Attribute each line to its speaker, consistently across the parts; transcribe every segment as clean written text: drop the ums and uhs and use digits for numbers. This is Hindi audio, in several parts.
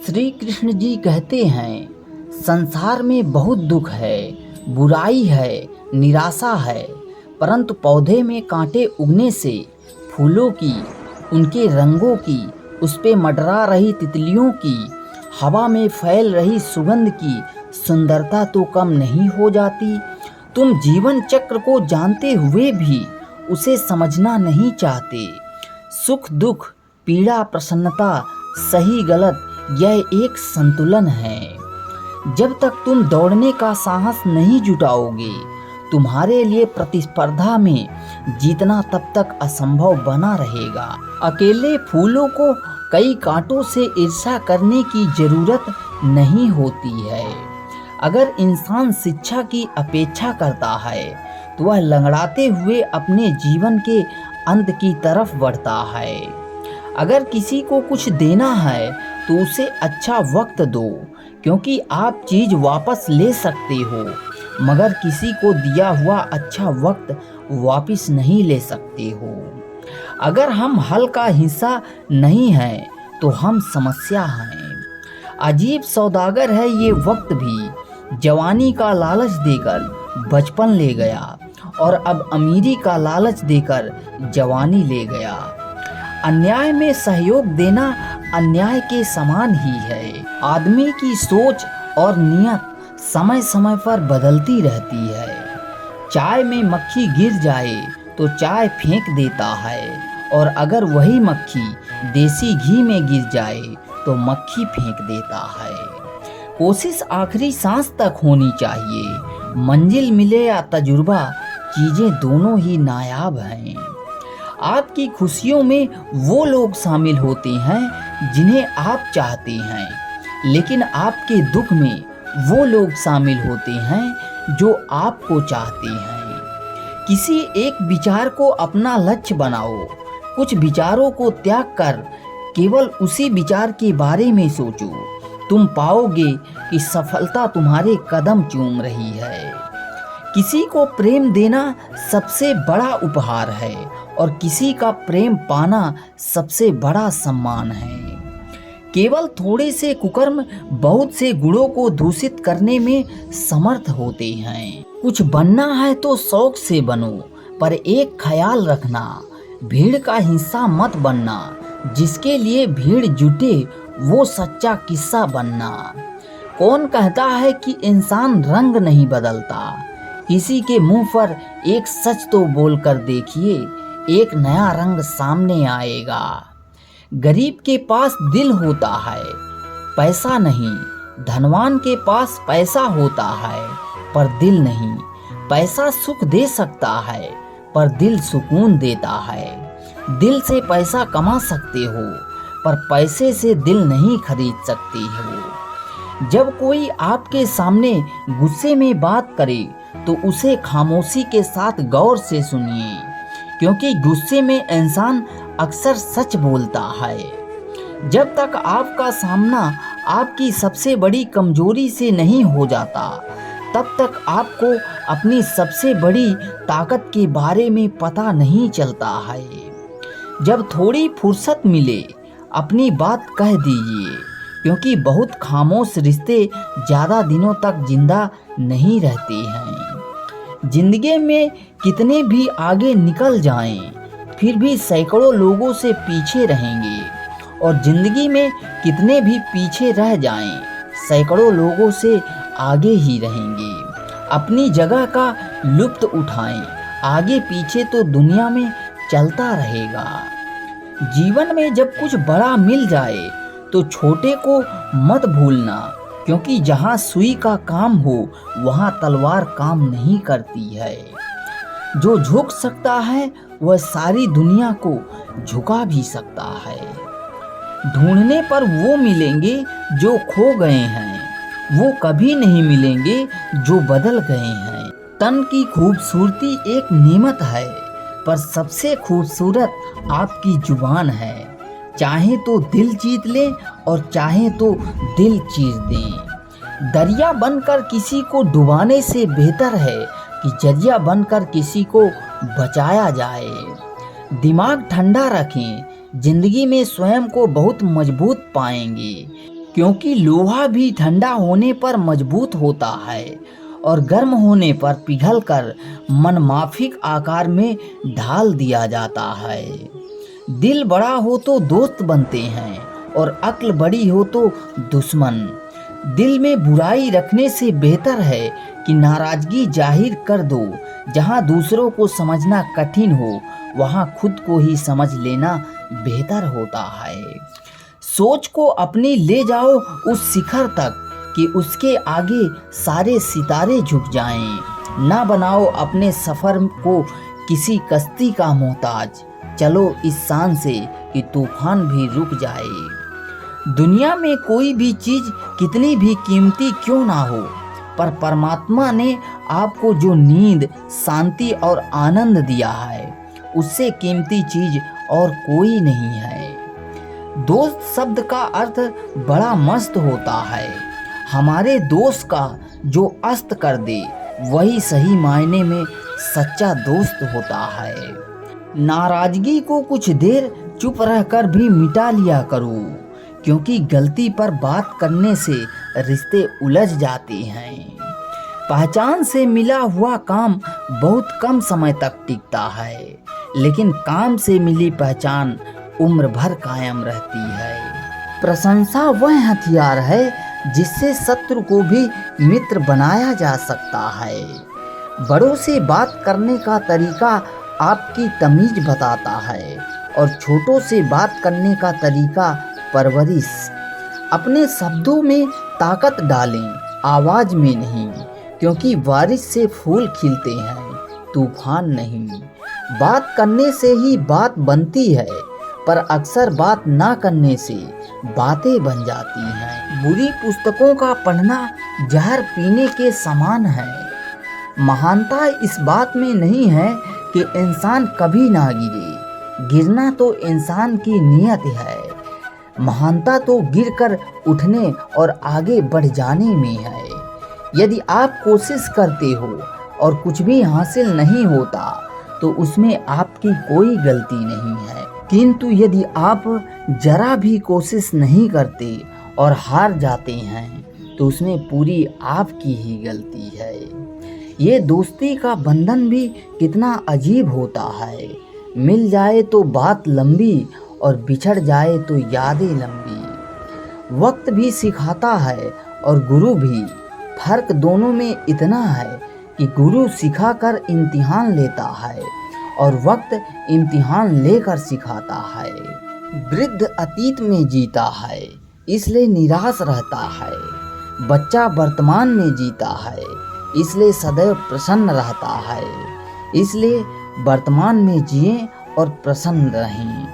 Speaker 1: श्री कृष्ण जी कहते हैं, संसार में बहुत दुख है, बुराई है, निराशा है, परंतु पौधे में कांटे उगने से फूलों की, उनके रंगों की, उस पे मंडरा रही तितलियों की, हवा में फैल रही सुगंध की सुंदरता तो कम नहीं हो जाती। तुम जीवन चक्र को जानते हुए भी उसे समझना नहीं चाहते। सुख दुख, पीड़ा प्रसन्नता, सही गलत, यह एक संतुलन है। जब तक तुम दौड़ने का साहस नहीं जुटाओगे, तुम्हारे लिए प्रतिस्पर्धा में जीतना तब तक असंभव बना रहेगा। अकेले फूलों को कई कांटों से ईर्ष्या करने की जरूरत नहीं होती है। अगर इंसान शिक्षा की अपेक्षा करता है तो वह लंगड़ाते हुए अपने जीवन के अंत की तरफ बढ़ता है। अगर किसी को कुछ देना है तो उसे अच्छा वक्त दो, क्योंकि आप चीज वापस ले सकते हो, मगर किसी को दिया हुआ अच्छा वक्त वापस नहीं ले सकते हो। अगर हम हल का हिस्सा नहीं हैं तो हम समस्या हैं। अजीब सौदागर है ये वक्त भी, जवानी का लालच देकर बचपन ले गया और अब अमीरी का लालच देकर जवानी ले गया। अन्याय में सहयोग देना अन्याय के समान ही है। आदमी की सोच और नियत समय समय पर बदलती रहती है। चाय में मक्खी गिर जाए तो चाय फेंक देता है, और अगर वही मक्खी देसी घी में गिर जाए तो मक्खी फेंक देता है। कोशिश आखिरी सांस तक होनी चाहिए। मंजिल मिले या तजुर्बा, चीजें दोनों ही नायाब हैं। आपकी खुशियों में वो लोग शामिल होते हैं जिन्हें आप चाहते हैं, लेकिन आपके दुख में वो लोग शामिल होते हैं जो आपको चाहते हैं। किसी एक विचार को अपना लक्ष्य बनाओ। कुछ विचारों को त्याग कर केवल उसी विचार के बारे में सोचो। तुम पाओगे कि सफलता तुम्हारे कदम चूम रही है। किसी को प्रेम देना सबसे बड़ा उपहार है और किसी का प्रेम पाना सबसे बड़ा सम्मान है। केवल थोड़े से कुकर्म बहुत से गुणों को दूषित करने में समर्थ होते हैं। कुछ बनना है तो शौक से बनो, पर एक ख्याल रखना, भीड़ का हिस्सा मत बनना। जिसके लिए भीड़ जुटे वो सच्चा किस्सा बनना। कौन कहता है कि इंसान रंग नहीं बदलता? किसी के मुंह पर एक सच तो बोल कर देखिए, एक नया रंग सामने आएगा। गरीब के पास दिल होता है, पैसा नहीं। धनवान के पास पैसा होता है, पर दिल नहीं। पैसा सुख दे सकता है, पर दिल सुकून देता है। दिल से पैसा कमा सकते हो, पर पैसे से दिल नहीं खरीद सकते हो। जब कोई आपके सामने गुस्से में बात करे तो उसे खामोशी के साथ गौर से सुनिए, क्योंकि गुस्से में इंसान अक्सर सच बोलता है। जब तक आपका सामना आपकी सबसे बड़ी कमजोरी से नहीं हो जाता, तब तक आपको अपनी सबसे बड़ी ताकत के बारे में पता नहीं चलता है। जब थोड़ी फुर्सत मिले, अपनी बात कह दीजिए, क्योंकि बहुत खामोश रिश्ते ज़्यादा दिनों तक जिंदा नहीं रहते हैं। जिंदगी में कितने भी आगे निकल जाएं, फिर भी सैकड़ों लोगों से पीछे रहेंगे, और जिंदगी में कितने भी पीछे रह जाएं, सैकड़ों लोगों से आगे ही रहेंगे। अपनी जगह का लुत्फ उठाएं, आगे पीछे तो दुनिया में चलता रहेगा। जीवन में जब कुछ बड़ा मिल जाए तो छोटे को मत भूलना, क्योंकि जहाँ सुई का काम हो वहाँ तलवार काम नहीं करती है। जो झुक सकता है वह सारी दुनिया को झुका भी सकता है। ढूंढने पर वो मिलेंगे जो खो गए हैं, वो कभी नहीं मिलेंगे जो बदल गए हैं। तन की खूबसूरती एक नेमत है, पर सबसे खूबसूरत आपकी जुबान है। चाहे तो दिल जीत ले और चाहे तो दिल चीर दें। दरिया बनकर किसी को डुबाने से बेहतर है कि जरिया बनकर किसी को बचाया जाए। दिमाग ठंडा रखें, जिंदगी में स्वयं को बहुत मजबूत पाएंगे। क्योंकि लोहा भी ठंडा होने पर मजबूत होता है और गर्म होने पर पिघलकर मनमाफिक आकार में ढाल दिया जाता है। दिल बड़ा हो तो दोस्त बनते हैं और अक्ल बड़ी हो तो दुश्मन। दिल में बुराई रखने से बेहतर है कि नाराजगी जाहिर कर दो। जहाँ दूसरों को समझना कठिन हो वहाँ खुद को ही समझ लेना बेहतर होता है। सोच को अपनी ले जाओ उस शिखर तक कि उसके आगे सारे सितारे झुक जाएं। ना बनाओ अपने सफर को किसी कश्ती का मोहताज। चलो इस शान से कि तूफान भी रुक जाए। दुनिया में कोई भी चीज कितनी भी कीमती क्यों ना हो, पर परमात्मा ने आपको जो नींद, शांति और आनंद दिया है उससे कीमती चीज और कोई नहीं है। दोस्त शब्द का अर्थ बड़ा मस्त होता है। हमारे दोस्त का जो अस्त कर दे वही सही मायने में सच्चा दोस्त होता है। नाराजगी को कुछ देर चुप रहकर भी मिटा लिया करो, क्योंकि गलती पर बात करने से रिश्ते उलझ जाते हैं। पहचान से मिला हुआ काम बहुत कम समय तक टिकता है, लेकिन काम से मिली पहचान उम्र भर कायम रहती है। प्रशंसा वह हथियार है जिससे शत्रु को भी मित्र बनाया जा सकता है। बड़ों से बात करने का तरीका आपकी तमीज बताता है और छोटों से बात करने का तरीका परवरिश। अपने शब्दों में ताकत डालें, आवाज में नहीं, क्योंकि बारिश से फूल खिलते हैं, तूफान नहीं। बात करने से ही बात बनती है, पर अक्सर बात ना करने से बातें बन जाती हैं। बुरी पुस्तकों का पढ़ना जहर पीने के समान है। महानता इस बात में नहीं है कि इंसान कभी ना गिरे, गिरना तो इंसान की नियत है। महानता तो गिरकर उठने और आगे बढ़ जाने में है। यदि आप कोशिश करते हो और कुछ भी हासिल नहीं होता तो उसमें आपकी कोई गलती नहीं है, किंतु यदि आप जरा भी कोशिश नहीं करते और हार जाते हैं तो उसमें पूरी आपकी ही गलती है। ये दोस्ती का बंधन भी कितना अजीब होता है। मिल जाए तो बात लंबी और बिछड़ जाए तो यादें लंबी। वक्त भी सिखाता है और गुरु भी। फर्क दोनों में इतना है कि गुरु सिखाकर इम्तिहान लेता है और वक्त इम्तिहान लेकर सिखाता है। वृद्ध अतीत में जीता है इसलिए निराश रहता है। बच्चा वर्तमान में जीता है इसलिए सदैव प्रसन्न रहता है। इसलिए वर्तमान में जिएं और प्रसन्न रहें।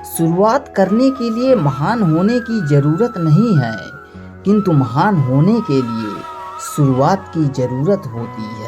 Speaker 1: शुरुआत करने के लिए महान होने की ज़रूरत नहीं है, किंतु महान होने के लिए शुरुआत की ज़रूरत होती है।